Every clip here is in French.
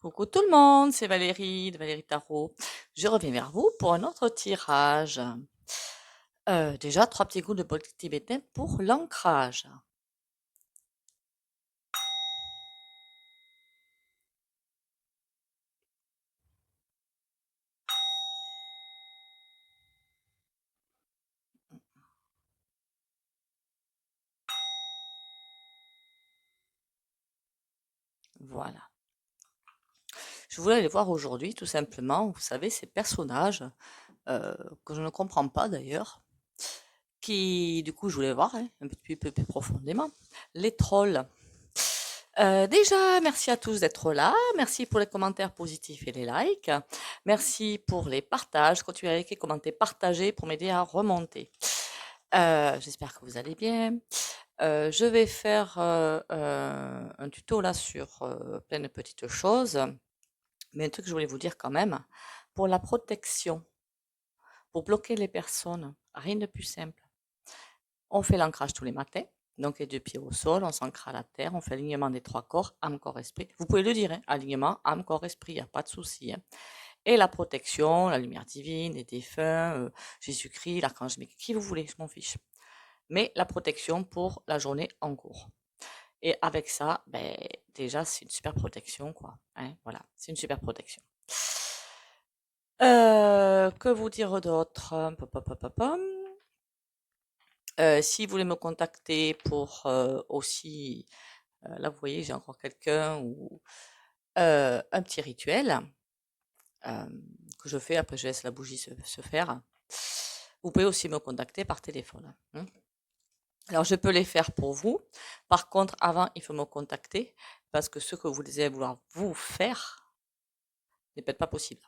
Coucou tout le monde, c'est Valérie de Valérie Tarot. Je reviens vers vous pour un autre tirage. Déjà, 3 petits coups de bol tibétain pour l'ancrage. Voilà. Je voulais aller voir aujourd'hui, tout simplement, vous savez, ces personnages, que je ne comprends pas d'ailleurs, qui, du coup, je voulais voir un petit peu plus profondément. Les trolls. Déjà, merci à tous d'être là. Merci pour les commentaires positifs et les likes. Merci pour les partages. Continuez à liker, commenter, partager pour m'aider à remonter. J'espère que vous allez bien. Je vais faire un tuto là sur plein de petites choses. Mais un truc que je voulais vous dire quand même, pour la protection, pour bloquer les personnes, rien de plus simple. On fait l'ancrage tous les matins, donc les 2 pieds au sol, on s'ancre à la terre, on fait l'alignement des 3 corps, âme, corps, esprit. Vous pouvez le dire, hein, alignement, âme, corps, esprit, il n'y a pas de souci. Hein. Et la protection, la lumière divine, les défunts, Jésus-Christ, l'archange Michael, qui vous voulez, je m'en fiche. Mais la protection pour la journée en cours. Et avec ça, ben, déjà, c'est une super protection, quoi. Hein, voilà, c'est une super protection. Que vous dire d'autre? Si vous voulez me contacter pour aussi, là vous voyez, j'ai encore quelqu'un ou un petit rituel que je fais, après je laisse la bougie se faire. Vous pouvez aussi me contacter par téléphone. Hein. Alors je peux les faire pour vous. Par contre, avant, il faut me contacter parce que ce que vous allez vouloir vous faire n'est peut-être pas possible.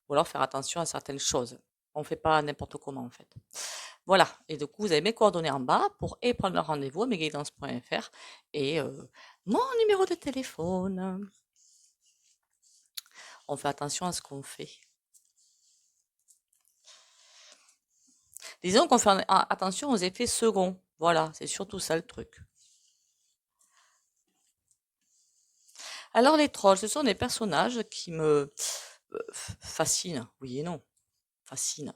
Ou alors faire attention à certaines choses. On ne fait pas n'importe comment en fait. Voilà, et du coup, vous avez mes coordonnées en bas pour prendre un rendez-vous à mesguidances.fr et mon numéro de téléphone. On fait attention à ce qu'on fait. Disons qu'on fait attention aux effets seconds. Voilà, c'est surtout ça le truc. Alors les trolls, ce sont des personnages qui me fascinent. Oui et non, fascinent.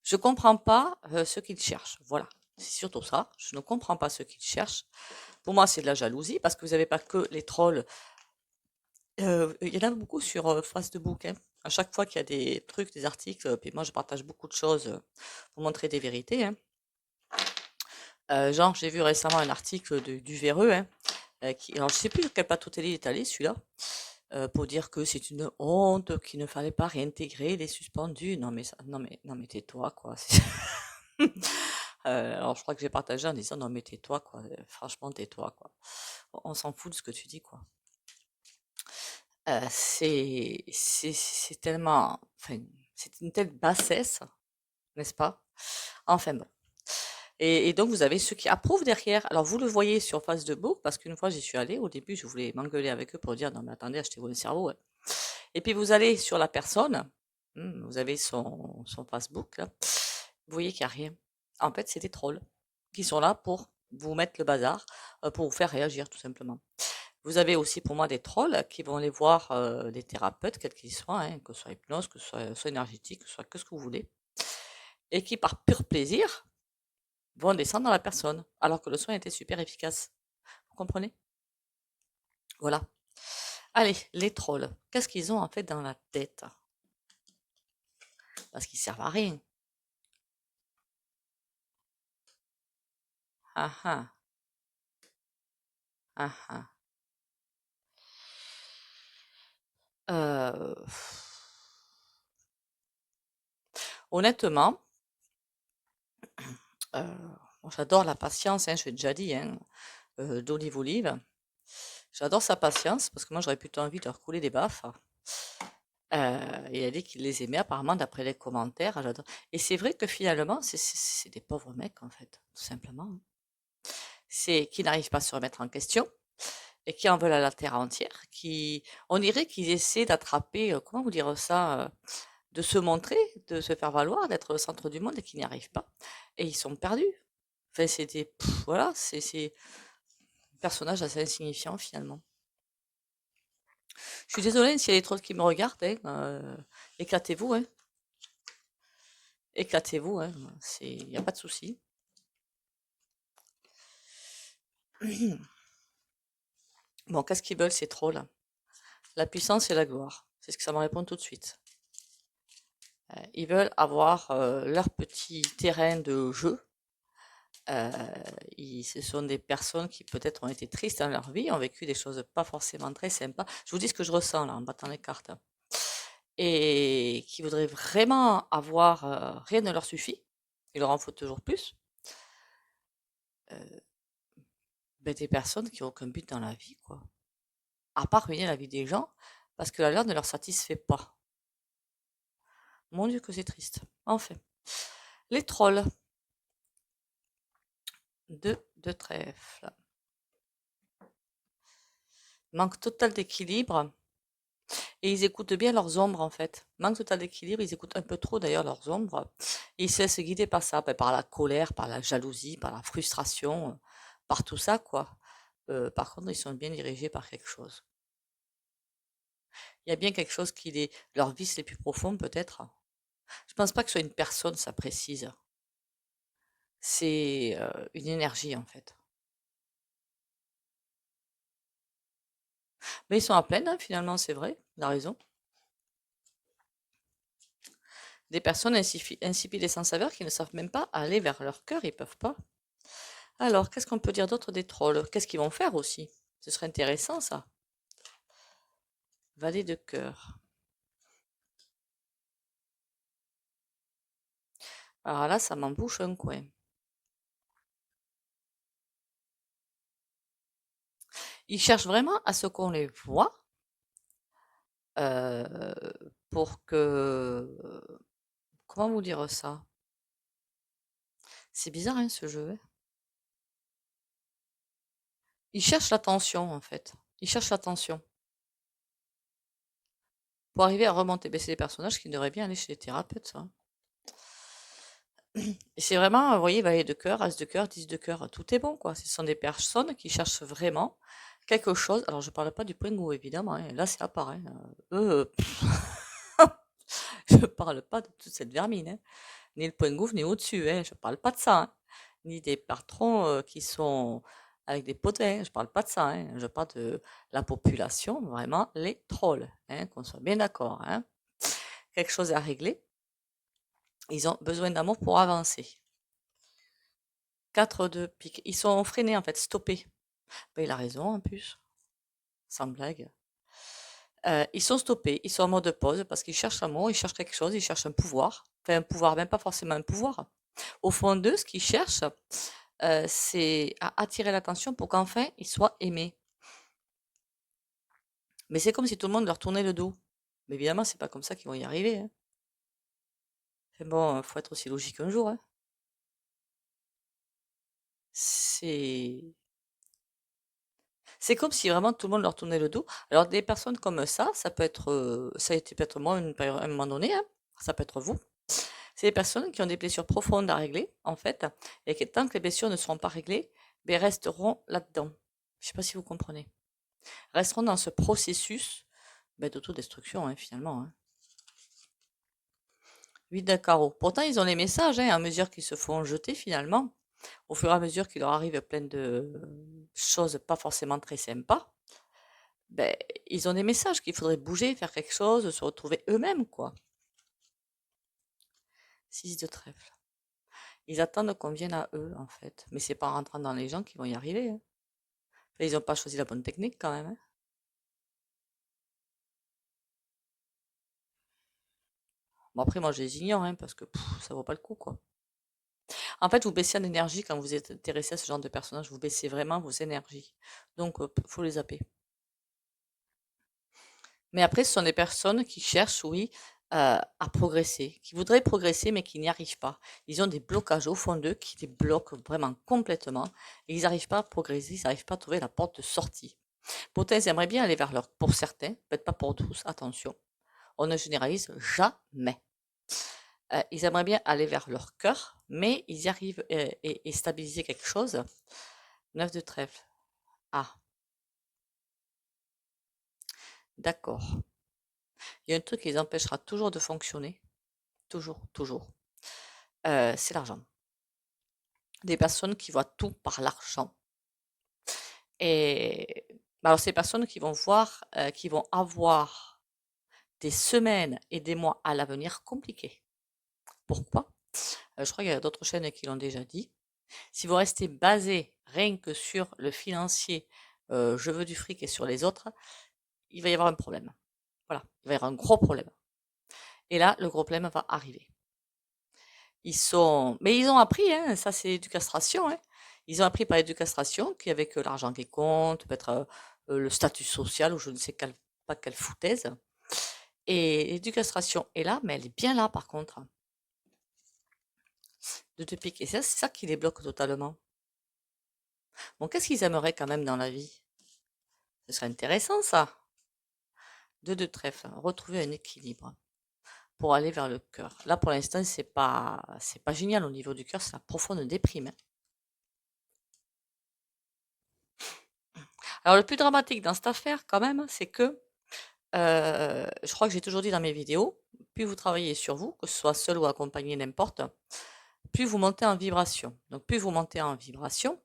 Je comprends pas ce qu'ils cherchent. Voilà, c'est surtout ça. Je ne comprends pas ce qu'ils cherchent. Pour moi, c'est de la jalousie parce que vous n'avez pas que les trolls. Il y en a beaucoup sur Facebook. Hein. À chaque fois qu'il y a des trucs, des articles, puis moi je partage beaucoup de choses pour montrer des vérités. Hein. Genre, j'ai vu récemment un article du Véreux, hein, alors je sais plus quel plateau télé il est allé celui-là, pour dire que c'est une honte, qu'il ne fallait pas réintégrer les suspendus. Non mais non mais tais-toi quoi. Alors je crois que j'ai partagé en disant non mais tais-toi quoi. Franchement tais-toi quoi. On s'en fout de ce que tu dis quoi. C'est tellement, enfin, c'est une telle bassesse, n'est-ce pas? Enfin bon. Et donc vous avez ceux qui approuvent derrière. Alors vous le voyez sur Facebook parce qu'une fois j'y suis allée. Au début je voulais m'engueuler avec eux pour dire non mais attendez achetez-vous un cerveau. Ouais. Et puis vous allez sur la personne, vous avez son Facebook là. Vous voyez qu'il n'y a rien. En fait c'est des trolls qui sont là pour vous mettre le bazar, pour vous faire réagir tout simplement. Vous avez aussi pour moi des trolls qui vont aller voir des thérapeutes, quels qu'ils soient, hein, que ce soit hypnose, que ce soit énergétique, que ce soit que ce que vous voulez, et qui par pur plaisir vont descendre dans la personne, alors que le soin était super efficace. Vous comprenez? Voilà. Allez, les trolls, qu'est-ce qu'ils ont en fait dans la tête? Parce qu'ils servent à rien. Ah ah, ah ah. Euh, Honnêtement, euh, bon, j'adore la patience, hein, je l'ai déjà dit, hein, d'Olive Olive. J'adore sa patience parce que moi j'aurais plutôt envie de leur couler des baffes. Il a dit qu'il les aimait apparemment d'après les commentaires. J'adore. Et c'est vrai que finalement, c'est des pauvres mecs en fait, tout simplement. Hein. C'est qui n'arrivent pas à se remettre en question et qui en veulent à la terre entière. On dirait qu'ils essaient d'attraper, comment vous dire ça, de se montrer, de se faire valoir, d'être le centre du monde et qui n'y arrivent pas. Et ils sont perdus. Enfin, voilà, c'est un personnage assez insignifiant finalement. Je suis désolée s'il y a des trolls qui me regardent, hein, éclatez-vous, hein. Éclatez-vous, hein. Il n'y a pas de souci. Bon, qu'est-ce qu'ils veulent ces trolls? La puissance et la gloire. C'est ce que ça me répond tout de suite. Ils veulent avoir leur petit terrain de jeu. Ce sont des personnes qui peut-être ont été tristes dans leur vie, ont vécu des choses pas forcément très sympas. Je vous dis ce que je ressens là en battant les cartes. Et qui voudraient vraiment avoir, rien ne leur suffit. Il leur en faut toujours plus. Ben, des personnes qui ont aucun but dans la vie, quoi. À part ruiner la vie des gens, parce que la leur ne leur satisfait pas. Mon Dieu que c'est triste. Enfin. Les trolls. De trèfle. Manque total d'équilibre. Et ils écoutent bien leurs ombres, en fait. Manque total d'équilibre, ils écoutent un peu trop d'ailleurs leurs ombres. Et ils se laissent guider par ça, par la colère, par la jalousie, par la frustration, par tout ça, quoi. Par contre, ils sont bien dirigés par quelque chose. Il y a bien quelque chose qui les, leurs vices les plus profonds, peut-être. Je pense pas que ce soit une personne, ça précise. C'est une énergie, en fait. Mais ils sont à peine, hein, finalement, c'est vrai, il a raison. Des personnes insipides et sans saveur qui ne savent même pas aller vers leur cœur, ils peuvent pas. Alors, qu'est-ce qu'on peut dire d'autre des trolls? Qu'est-ce qu'ils vont faire aussi? Ce serait intéressant, ça. Vallée de cœur. Alors là, ça m'en bouche un coin. Ils cherchent vraiment à ce qu'on les voit euh, pour que... Comment vous dire ça? C'est bizarre, hein, ce jeu. Hein. Ils cherchent l'attention, en fait. Ils cherchent l'attention. Pour arriver à remonter. Ben, c'est des personnages qui devraient bien aller chez les thérapeutes, ça. Et c'est vraiment, vous voyez, valet de cœur, as de cœur, 10 de cœur, tout est bon, quoi. Ce sont des personnes qui cherchent vraiment quelque chose. Alors, je parle pas du Pingu, évidemment, hein. Là, c'est à part. Hein. Eux, je parle pas de toute cette vermine, hein. Ni le Pingu, ni au-dessus, hein. Je parle pas de ça, hein. Ni des patrons qui sont avec des pots de vin. Je parle pas de ça, hein. Je parle de la population, vraiment, les trolls, hein, qu'on soit bien d'accord, hein. Quelque chose à régler. Ils ont besoin d'amour pour avancer. 4 de pique. Ils sont freinés, en fait, stoppés. Ben, il a raison, en plus. Sans blague. Ils sont stoppés, ils sont en mode pause parce qu'ils cherchent l'amour, ils cherchent quelque chose, ils cherchent un pouvoir. Enfin, un pouvoir, même pas forcément un pouvoir. Au fond d'eux, ce qu'ils cherchent, c'est à attirer l'attention pour qu'enfin ils soient aimés. Mais c'est comme si tout le monde leur tournait le dos. Mais évidemment, c'est pas comme ça qu'ils vont y arriver. Hein. Enfin bon, faut être aussi logique un jour. Hein. C'est C'est comme si vraiment tout le monde leur tournait le dos. Alors des personnes comme ça peut être, ça a été peut-être moi à un moment donné, hein, ça peut être vous. C'est des personnes qui ont des blessures profondes à régler, en fait, et que tant que les blessures ne seront pas réglées, ben, resteront là-dedans. Je sais pas si vous comprenez. Resteront dans ce processus ben, d'autodestruction, hein, finalement. Hein. 8 de carreau. Pourtant, ils ont les messages, hein, à mesure qu'ils se font jeter, finalement, au fur et à mesure qu'il leur arrive plein de choses pas forcément très sympas. Ben, ils ont des messages qu'il faudrait bouger, faire quelque chose, se retrouver eux-mêmes, quoi. 6 de trèfle. Ils attendent qu'on vienne à eux, en fait. Mais c'est pas en rentrant dans les gens qu'ils vont y arriver. Hein. Enfin, ils n'ont pas choisi la bonne technique, quand même. Hein. Bon, après, moi, je les ignore, hein, parce que ça vaut pas le coup, quoi. En fait, vous baissez en énergie quand vous êtes intéressé à ce genre de personnage. Vous baissez vraiment vos énergies. Donc, faut les zapper. Mais après, ce sont des personnes qui cherchent, oui, à progresser, qui voudraient progresser, mais qui n'y arrivent pas. Ils ont des blocages au fond d'eux qui les bloquent vraiment complètement. Et ils n'arrivent pas à progresser, ils n'arrivent pas à trouver la porte de sortie. Pourtant, ils aimeraient bien aller vers leur... Pour certains, peut-être pas pour tous, attention. On ne généralise jamais. Ils aimeraient bien aller vers leur cœur, mais ils y arrivent et stabiliser quelque chose. 9 de trèfle. Ah. d'accord. Il y a un truc qui les empêchera toujours de fonctionner, toujours, toujours, c'est l'argent. Des personnes qui voient tout par l'argent. Et alors ces personnes qui vont voir, qui vont avoir des semaines et des mois à l'avenir compliqués. Pourquoi? Je crois qu'il y a d'autres chaînes qui l'ont déjà dit. Si vous restez basé rien que sur le financier, je veux du fric et sur les autres, il va y avoir un problème. Voilà, il va y avoir un gros problème. Et là, le gros problème va arriver. Mais ils ont appris, hein, ça c'est du castration, hein. Ils ont appris par du castration qu'avec l'argent qui compte, peut-être le statut social ou je ne sais pas quelle foutaise. Et l'éducation est là, mais elle est bien là par contre, de te piquer. C'est ça qui les bloque totalement. Bon, qu'est-ce qu'ils aimeraient quand même dans la vie? Ce serait intéressant ça. De trèfle, retrouver un équilibre pour aller vers le cœur. Là, pour l'instant, c'est pas génial au niveau du cœur, c'est la profonde déprime, hein. Alors, le plus dramatique dans cette affaire, quand même, c'est que, je crois que j'ai toujours dit dans mes vidéos, plus vous travaillez sur vous, que ce soit seul ou accompagné, n'importe, plus vous montez en vibration. Donc, plus vous montez en vibration,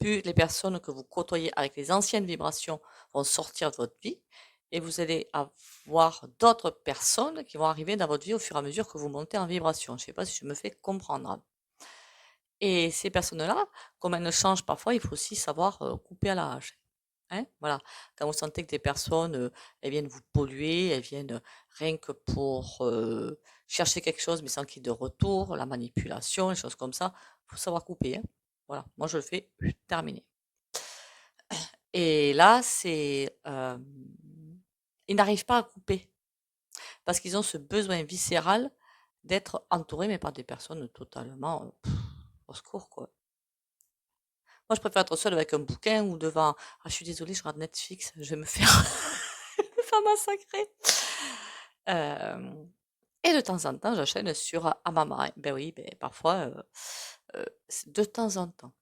plus les personnes que vous côtoyez avec les anciennes vibrations vont sortir de votre vie et vous allez avoir d'autres personnes qui vont arriver dans votre vie au fur et à mesure que vous montez en vibration. Je ne sais pas si je me fais comprendre. Et ces personnes-là, comme elles ne changent parfois, il faut aussi savoir couper à la hache. Hein, voilà. Quand vous sentez que des personnes, elles viennent vous polluer, elles viennent rien que pour chercher quelque chose, mais sans qu'il y ait de retour, la manipulation, les choses comme ça, il faut savoir couper, hein. Voilà, moi je le fais, terminé. Et là, ils n'arrivent pas à couper parce qu'ils ont ce besoin viscéral d'être entourés, mais par des personnes totalement au secours, quoi. Moi, je préfère être seule avec un bouquin ou devant. Ah, je suis désolée, je regarde Netflix, je vais me faire, me faire massacrer. Euh, Et de temps en temps, j'enchaîne sur Amama. Ben oui, ben parfois, de temps en temps,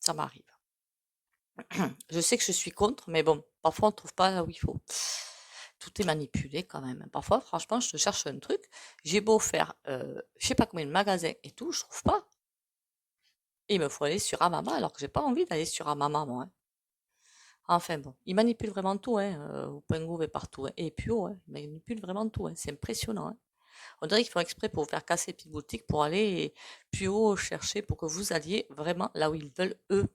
ça m'arrive. Je sais que je suis contre, mais bon, parfois on ne trouve pas là où il faut. Tout est manipulé quand même. Parfois, franchement, je cherche un truc, j'ai beau faire, je sais pas combien de magasins et tout, je trouve pas. Et il me faut aller sur Amama, alors que j'ai pas envie d'aller sur Amama, moi, hein. Enfin bon, ils manipulent vraiment tout, hein, au Pingo et partout, hein. Et Puo, hein, ils manipulent vraiment tout, hein. C'est impressionnant, hein. On dirait qu'ils font exprès pour vous faire casser les petites boutiques pour aller plus haut chercher pour que vous alliez vraiment là où ils veulent eux.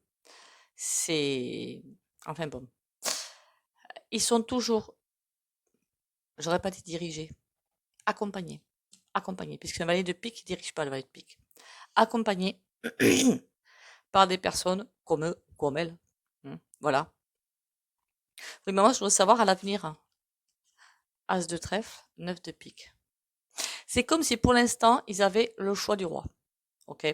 C'est enfin bon. Ils sont toujours, j'aurais pas dit dirigés, accompagnés. Accompagnés, puisque le valet de pique ne dirige pas le valet de pique. Accompagnés par des personnes comme eux, comme elles. Voilà. Oui, mais moi, je voudrais savoir à l'avenir, hein. As de trèfle, 9 de pique. C'est comme si pour l'instant, ils avaient le choix du roi. Ok,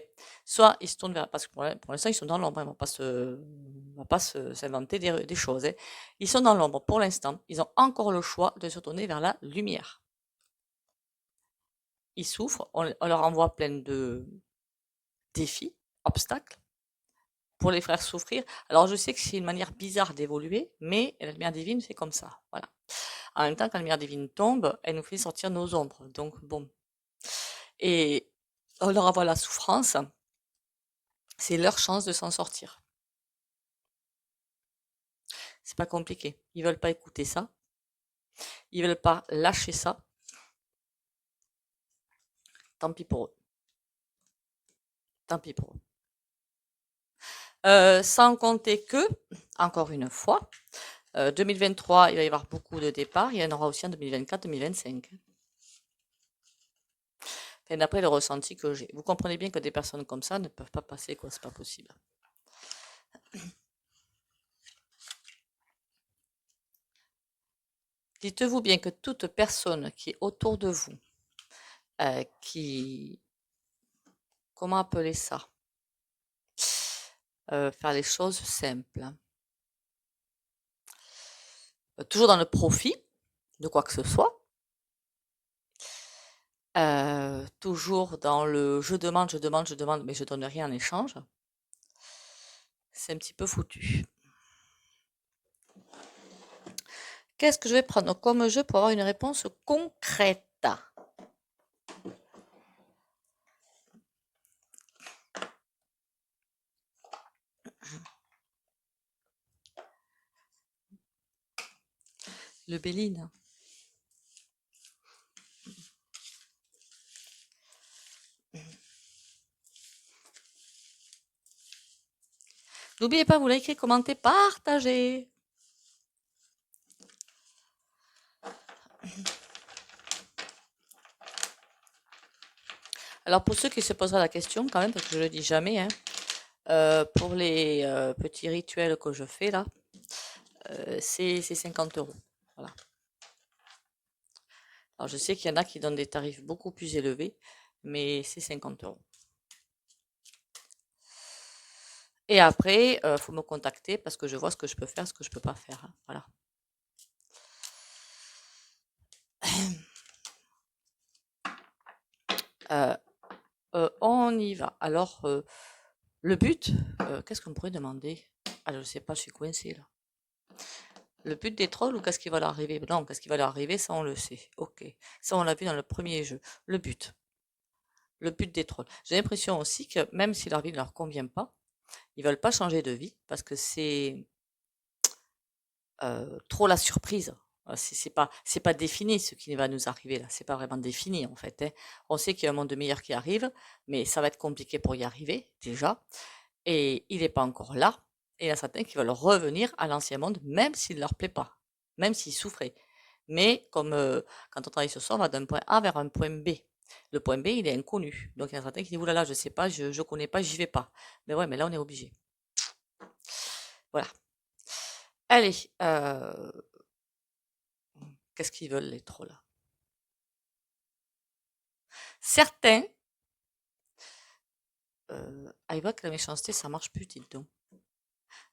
soit ils se tournent vers, parce que pour l'instant ils sont dans l'ombre, hein, on va pas s'inventer des choses, hein. Ils sont dans l'ombre pour l'instant, ils ont encore le choix de se tourner vers la lumière. Ils souffrent, on leur envoie plein de défis, obstacles, pour les faire souffrir. Alors je sais que c'est une manière bizarre d'évoluer, mais la lumière divine c'est comme ça, voilà. En même temps, quand la lumière divine tombe, elle nous fait sortir nos ombres, donc bon. Et on leur envoie la souffrance, c'est leur chance de s'en sortir. C'est pas compliqué. Ils veulent pas écouter ça. Ils veulent pas lâcher ça. Tant pis pour eux. Tant pis pour eux. Sans compter que, encore une fois, 2023, il va y avoir beaucoup de départs. Il y en aura aussi en 2024, 2025. Et d'après le ressenti que j'ai. Vous comprenez bien que des personnes comme ça ne peuvent pas passer, quoi. C'est pas possible. Dites-vous bien que toute personne qui est autour de vous, qui, comment appeler ça? Faire les choses simples, hein. Toujours dans le profit de quoi que ce soit. Toujours dans le je demande, je demande, je demande, mais je donne rien en échange. C'est un petit peu foutu. Qu'est-ce que je vais prendre comme jeu pour avoir une réponse concrète? Le Béline. N'oubliez pas, vous likez, commentez, partagez. Alors pour ceux qui se poseraient la question quand même, parce que je ne le dis jamais, hein, pour les petits rituels que je fais là, c'est 50 €. Voilà. Alors je sais qu'il y en a qui donnent des tarifs beaucoup plus élevés, mais c'est 50 €. Et après, faut me contacter parce que je vois ce que je peux faire, ce que je peux pas faire, hein. Voilà. On y va. Alors, le but, qu'est-ce qu'on pourrait demander? Ah, je sais pas, je suis coincée là. Le but des trolls ou qu'est-ce qui va leur arriver? Non, qu'est-ce qui va leur arriver, ça on le sait. Ok, ça on l'a vu dans le premier jeu. Le but des trolls. J'ai l'impression aussi que même si leur vie ne leur convient pas, ils veulent pas changer de vie parce que c'est trop la surprise. C'est pas défini ce qui va nous arriver là. C'est pas vraiment défini en fait, hein. On sait qu'il y a un monde meilleur qui arrive, mais ça va être compliqué pour y arriver déjà. Et il n'est pas encore là. Et il y a certains qui veulent revenir à l'ancien monde, même s'il ne leur plaît pas, même s'ils souffraient. Mais comme quand on travaille sur soi, on va d'un point A vers un point B. Le point B, il est inconnu. Donc il y a certains qui disent, oulala, je sais pas, je ne connais pas, j'y vais pas. Mais ouais, mais là, on est obligé. Voilà. Allez, qu'est-ce qu'ils veulent, les trolls? Certains, ils voient que la méchanceté, ça marche plus, dites donc.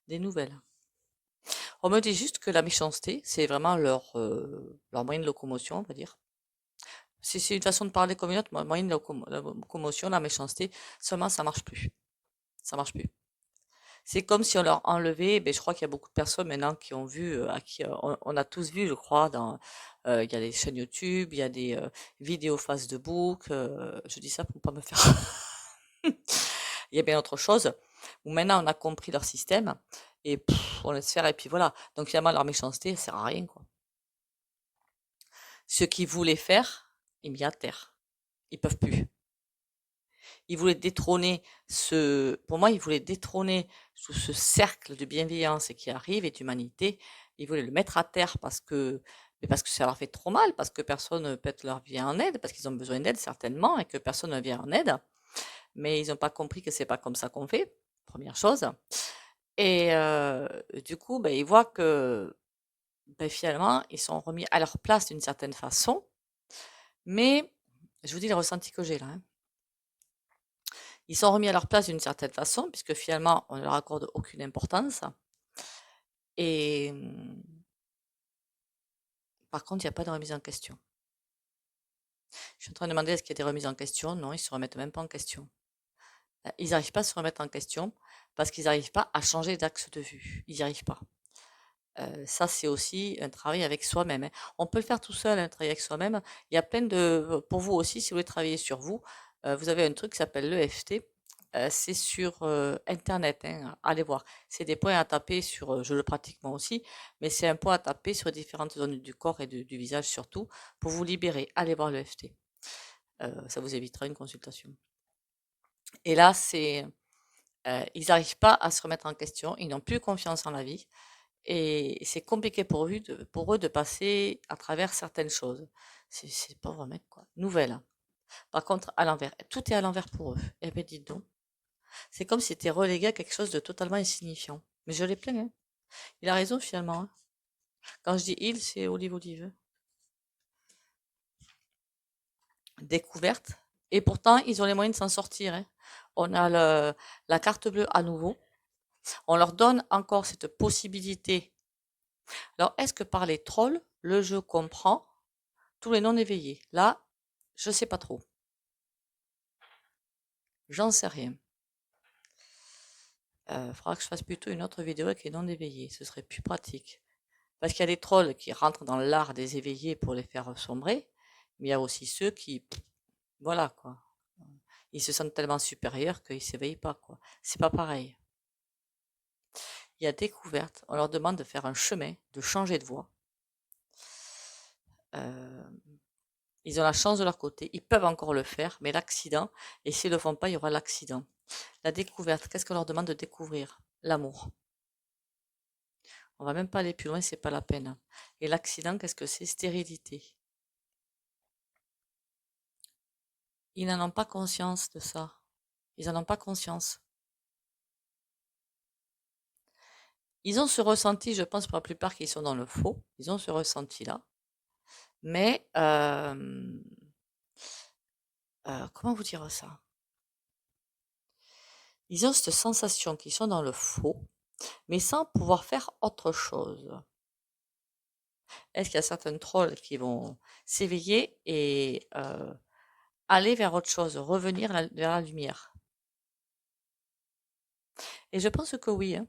Des nouvelles. On me dit juste que la méchanceté, c'est vraiment leur moyen de locomotion, on va dire. C'est une façon de parler comme une autre, moyen de locomotion, la méchanceté, seulement ça marche plus. Ça marche plus. C'est comme si on leur enlevait, ben, je crois qu'il y a beaucoup de personnes maintenant qui ont vu, à qui on a tous vu, je crois, il y a des chaînes YouTube, il y a des vidéos Facebook, je dis ça pour pas me faire. Il y a bien autre chose, où maintenant on a compris leur système, et on laisse faire, et puis voilà. Donc finalement, leur méchanceté, elle sert à rien, quoi. Ce qu'ils voulaient faire, ils mis à terre. Ils peuvent plus. Ils voulaient détrôner pour moi, ils voulaient détrôner tout ce cercle de bienveillance qui arrive et d'humanité. Ils voulaient le mettre à terre parce que ça leur fait trop mal, parce que personne ne peut leur vient en aide, parce qu'ils ont besoin d'aide certainement et que personne ne vient en aide. Mais ils n'ont pas compris que c'est pas comme ça qu'on fait, première chose. Et du coup, ben, ils voient que ben, finalement, ils sont remis à leur place d'une certaine façon. Mais je vous dis le ressenti que j'ai là, hein. Ils sont remis à leur place d'une certaine façon, puisque finalement, on ne leur accorde aucune importance. Et par contre, il n'y a pas de remise en question. Je suis en train de demander est-ce qu'il y a des remises en question. Non, ils ne se remettent même pas en question. Ils n'arrivent pas à se remettre en question parce qu'ils n'arrivent pas à changer d'axe de vue. Ils n'y arrivent pas. Ça, c'est aussi un travail avec soi-même, hein. On peut le faire tout seul, un travail avec soi-même. Il y a plein de... Pour vous aussi, si vous voulez travailler sur vous, vous avez un truc qui s'appelle l'EFT. C'est sur Internet, hein, allez voir. C'est des points à taper sur, je le pratique moi aussi, mais c'est un point à taper sur différentes zones du corps et du visage surtout, pour vous libérer. Allez voir l'EFT. Ça vous évitera une consultation. Et là, ils n'arrivent pas à se remettre en question, ils n'ont plus confiance en la vie. Et c'est compliqué pour eux de passer à travers certaines choses. C'est pauvre mec, quoi. Nouvelle, hein. Par contre, à l'envers. Tout est à l'envers pour eux. Eh ben, dites donc. C'est comme si c'était relégué à quelque chose de totalement insignifiant. Mais je les plains, hein. Il a raison, finalement, hein. Quand je dis il, c'est Olive Olive. Découverte. Et pourtant, ils ont les moyens de s'en sortir, hein. On a la carte bleue à nouveau. On leur donne encore cette possibilité. Alors, est-ce que par les trolls, le jeu comprend tous les non éveillés? Là, je sais pas trop. J'en sais rien. Faudra que je fasse plutôt une autre vidéo avec les non éveillés. Ce serait plus pratique. Parce qu'il y a des trolls qui rentrent dans l'art des éveillés pour les faire sombrer, mais il y a aussi ceux qui, voilà quoi, ils se sentent tellement supérieurs qu'ils s'éveillent pas quoi. C'est pas pareil. Il y a découverte, on leur demande de faire un chemin, de changer de voie. Euh, Ils ont la chance de leur côté, ils peuvent encore le faire, mais l'accident, et s'ils ne le font pas, il y aura l'accident. La découverte, qu'est-ce qu'on leur demande de découvrir? L'amour. On va même pas aller plus loin, c'est pas la peine. Et l'accident, qu'est-ce que c'est? Stérilité. Ils n'en ont pas conscience de ça. Ils n'en ont pas conscience. Ils ont ce ressenti, je pense pour la plupart qui sont dans le faux, ils ont ce ressenti-là. Mais, comment vous dire ça? Ils ont cette sensation qu'ils sont dans le faux, mais sans pouvoir faire autre chose. Est-ce qu'il y a certains trolls qui vont s'éveiller et aller vers autre chose, revenir vers la lumière? Et je pense que oui, hein.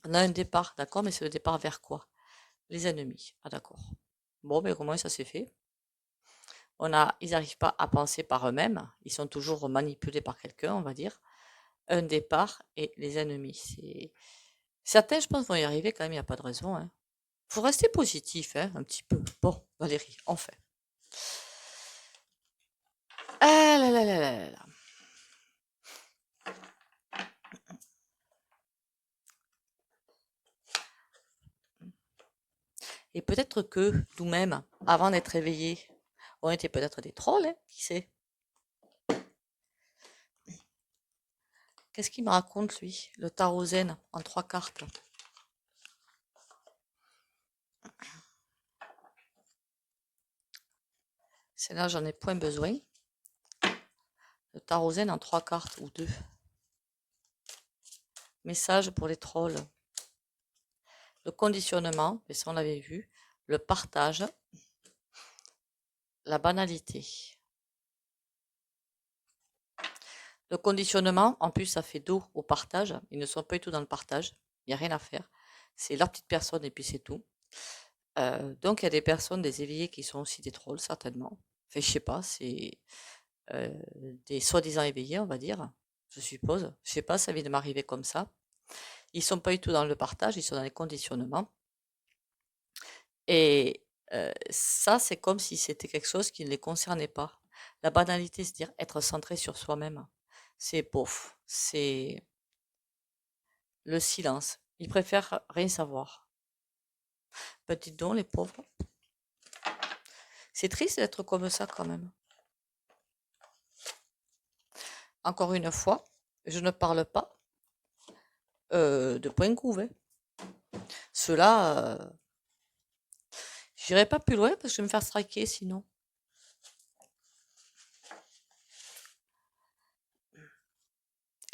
On a un départ, d'accord, mais c'est le départ vers quoi? Les ennemis. Ah d'accord. Bon, mais comment ça s'est fait? Ils n'arrivent pas à penser par eux-mêmes, ils sont toujours manipulés par quelqu'un, on va dire. Un départ et les ennemis. Certains, je pense, vont y arriver quand même, il n'y a pas de raison, hein. Faut rester positif, hein, un petit peu. Bon, Valérie, enfin. Ah là là là là là là. Et peut-être que nous-mêmes, avant d'être éveillés, on était peut-être des trolls, hein, qui sait? Qu'est-ce qu'il me raconte, lui? Le tarot zen en 3 cartes. C'est là, j'en ai point besoin. Le tarot zen en 3 cartes ou 2. Message pour les trolls. Le conditionnement, mais ça on l'avait vu. Le partage. La banalité. Le conditionnement, en plus, ça fait dos au partage. Ils ne sont pas du tout dans le partage. Il n'y a rien à faire. C'est leur petite personne et puis c'est tout. Donc il y a des personnes, des éveillés qui sont aussi des trolls, certainement. Enfin, je sais pas, c'est des soi-disant éveillés, on va dire. Je suppose. Je sais pas, ça vient de m'arriver comme ça. Ils sont pas du tout dans le partage, ils sont dans les conditionnements. Et ça, c'est comme si c'était quelque chose qui ne les concernait pas. La banalité, c'est-à-dire être centré sur soi-même. C'est bof, c'est le silence. Ils préfèrent rien savoir. Petit don, les pauvres. C'est triste d'être comme ça quand même. Encore une fois, je ne parle pas de point couvé. Cela, j'irai pas plus loin parce que je vais me faire striker sinon.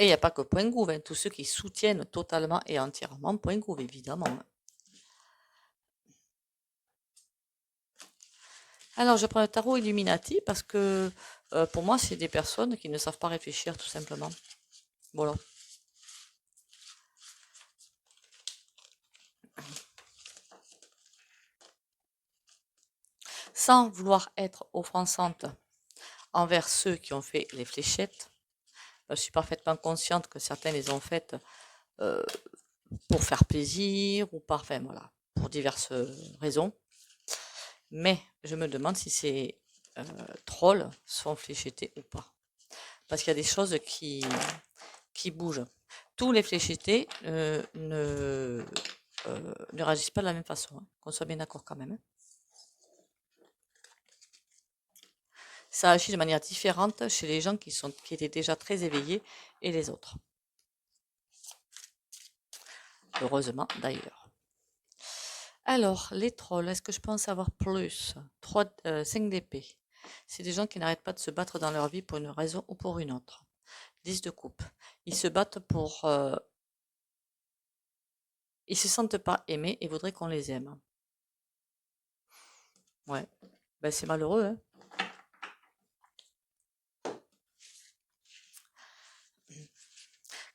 Et il n'y a pas que point couvé, hein, tous ceux qui soutiennent totalement et entièrement point couvé, évidemment. Alors, je prends le tarot Illuminati parce que pour moi, c'est des personnes qui ne savent pas réfléchir, tout simplement. Voilà. Sans vouloir être offensante envers ceux qui ont fait les fléchettes, je suis parfaitement consciente que certains les ont faites euh, pour faire plaisir ou enfin voilà, pour diverses raisons. Mais je me demande si ces trolls sont fléchettés ou pas. Parce qu'il y a des choses qui bougent. Tous les fléchettés ne réagissent pas de la même façon, hein, qu'on soit bien d'accord quand même, hein. Ça agit de manière différente chez les gens qui étaient déjà très éveillés et les autres. Heureusement d'ailleurs. Alors, les trolls, est-ce que je peux en savoir plus? 5 d'épée. C'est des gens qui n'arrêtent pas de se battre dans leur vie pour une raison ou pour une autre. 10 de coupe. Ils se battent pour... ils se sentent pas aimés et voudraient qu'on les aime. Ouais. Ben, c'est malheureux, hein.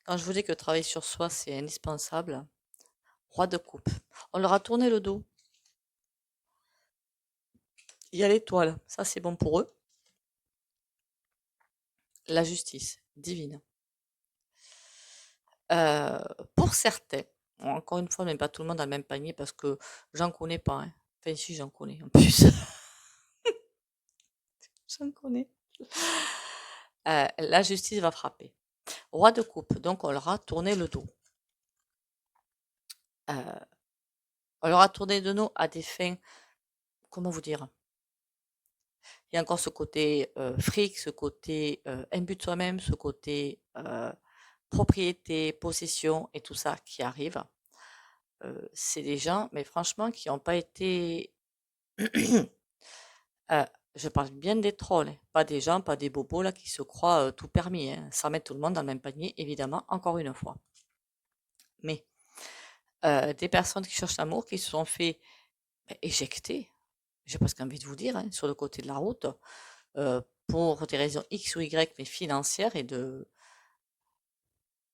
Quand je vous dis que travailler sur soi, c'est indispensable. Roi de coupe. On leur a tourné le dos. Il y a l'étoile, ça c'est bon pour eux. La justice divine. Euh, pour certains, encore une fois, même pas tout le monde dans le même panier parce que j'en connais pas, hein. Enfin, si, j'en connais en plus. J'en connais. La justice va frapper. Roi de coupe, donc on leur a tourné le dos. Euh, on leur a tourné le dos à des fins, comment vous dire? Il y a encore ce côté fric, ce côté imbu de soi-même, ce côté propriété, possession et tout ça qui arrive. C'est des gens, mais franchement, qui n'ont pas été... je parle bien des trolls, hein, pas des gens, pas des bobos là qui se croient tout permis, hein, sans mettre tout le monde dans le même panier, évidemment, encore une fois. Mais des personnes qui cherchent l'amour, qui se sont fait éjecter, j'ai presque envie de vous dire, hein, sur le côté de la route, pour des raisons X ou Y, mais financières et de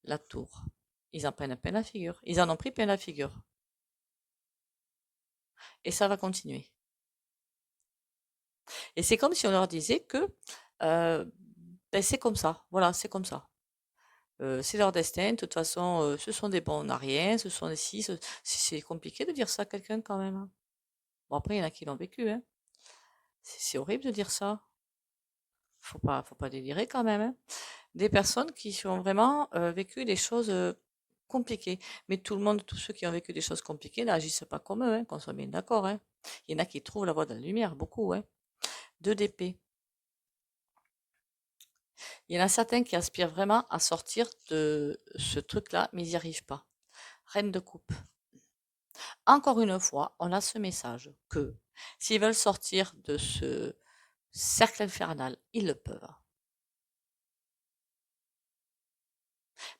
la tour. Ils en prennent plein la figure. Ils en ont pris plein la figure. Et ça va continuer. Et c'est comme si on leur disait que ben c'est comme ça. Voilà, c'est comme ça. C'est leur destin. De toute façon, ce sont des bons à rien. Ce sont des si. C'est compliqué de dire ça à quelqu'un quand même, hein. Bon, après, il y en a qui l'ont vécu, hein. C'est horrible de dire ça. Faut pas délirer quand même, hein. Des personnes qui ont vraiment vécu des choses compliquées. Mais tout le monde, tous ceux qui ont vécu des choses compliquées n'agissent pas comme eux, hein, qu'on soit bien d'accord, hein. Il y en a qui trouvent la voie de la lumière, beaucoup, hein. 2 d'épée. Il y en a certains qui aspirent vraiment à sortir de ce truc-là, mais ils n'y arrivent pas. Reine de coupe. Encore une fois, on a ce message que s'ils veulent sortir de ce cercle infernal, ils le peuvent.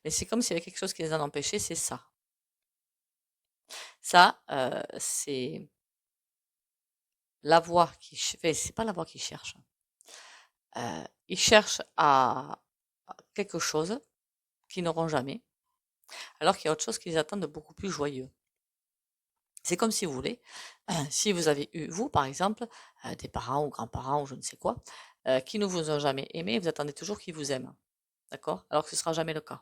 Mais c'est comme s'il y avait quelque chose qui les en empêchait, c'est ça. Ça, c'est la voie qui... Enfin, c'est pas la voie qu'ils cherchent. Ils cherchent à quelque chose qu'ils n'auront jamais, alors qu'il y a autre chose qui les attend de beaucoup plus joyeux. C'est comme si vous voulez, si vous avez eu, vous par exemple, des parents ou grands-parents ou je ne sais quoi, qui ne vous ont jamais aimé, vous attendez toujours qu'ils vous aiment. D'accord? Alors que ce ne sera jamais le cas.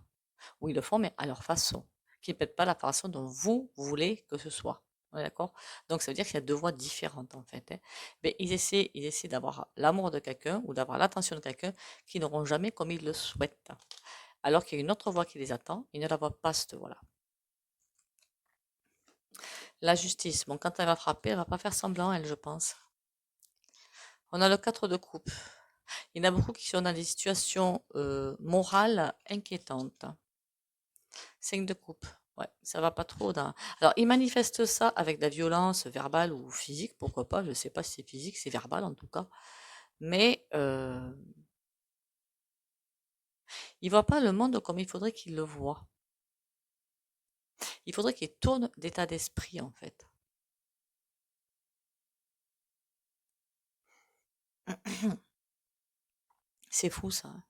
Ou ils le font, mais à leur façon. Qui n'est peut-être pas la façon dont vous voulez que ce soit. On est d'accord? Donc ça veut dire qu'il y a deux voies différentes en fait, hein. Mais ils essaient d'avoir l'amour de quelqu'un ou d'avoir l'attention de quelqu'un qui n'auront jamais comme ils le souhaitent. Alors qu'il y a une autre voie qui les attend, ils ne la voient pas cette voie-là. La justice, bon, quand elle va frapper, elle va pas faire semblant, elle, je pense. On a le 4 de coupe. Il y en a beaucoup qui sont dans des situations morales inquiétantes. 5 de coupe. Ouais, ça va pas trop dans... Alors, ils manifestent ça avec de la violence verbale ou physique, pourquoi pas, je sais pas si c'est physique, c'est verbal en tout cas. Mais ils voient pas le monde comme il faudrait qu'ils le voient. Il faudrait qu'ils tournent d'état d'esprit, en fait. C'est fou, ça, hein.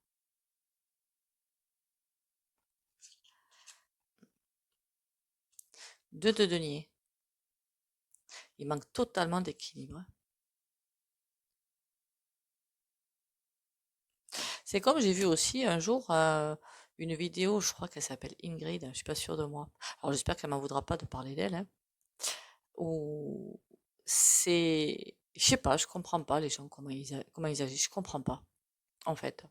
2 de denier. Il manque totalement d'équilibre, hein. C'est comme j'ai vu aussi un jour une vidéo, je crois qu'elle s'appelle Ingrid, je suis pas sûre de moi. Alors j'espère qu'elle m'en voudra pas de parler d'elle, hein. Où c'est, je sais pas, je comprends pas les gens comment ils agissent, je comprends pas en fait.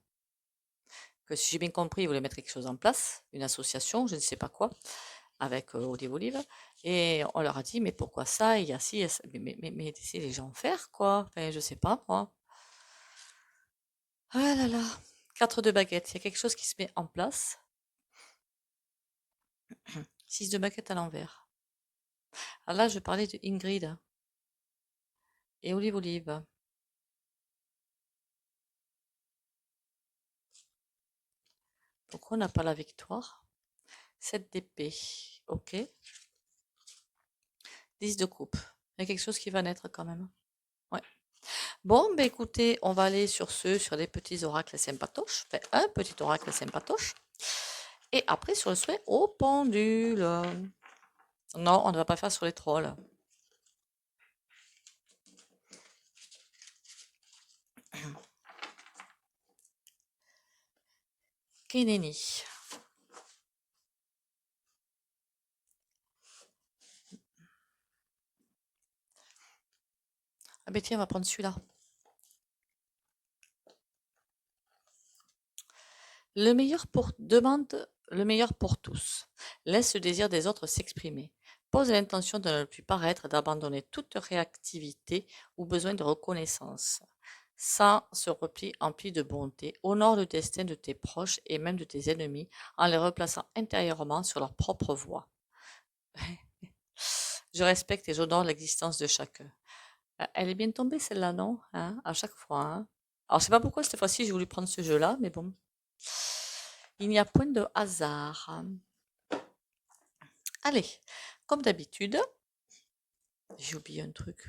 Que si j'ai bien compris, ils voulaient mettre quelque chose en place, une association, je ne sais pas quoi, avec Olive Olive, et on leur a dit mais pourquoi ça, il y a ci, il y a ça. Mais laissez les gens faire quoi, enfin je sais pas moi. Ah là là, 4 de baguette, il y a quelque chose qui se met en place. 6 de baguette à l'envers. Alors là, je parlais de Ingrid et Olive Olive. Pourquoi on n'a pas la victoire? 7 d'épée. Ok. 10 de coupe. Il y a quelque chose qui va naître quand même. Ouais. Bon, ben écoutez, on va aller sur les petits oracles sympatoches. Enfin, un petit oracle sympatoche. Et après, sur le souhait au pendule. Non, on ne va pas faire sur les trolls. Keneni. Ah ben tiens, on va prendre celui-là. Demande le meilleur pour tous. Laisse le désir des autres s'exprimer. Pose l'intention de ne plus paraître, d'abandonner toute réactivité ou besoin de reconnaissance. Sans se repli empli de bonté, honore le destin de tes proches et même de tes ennemis en les replaçant intérieurement sur leur propre voie. Je respecte et j'honore l'existence de chacun. Elle est bien tombée celle-là, non? Hein, à chaque fois. Hein. Alors, je sais pas pourquoi cette fois-ci j'ai voulu prendre ce jeu-là, mais bon. Il n'y a point de hasard. Allez, comme d'habitude, j'ai oublié un truc.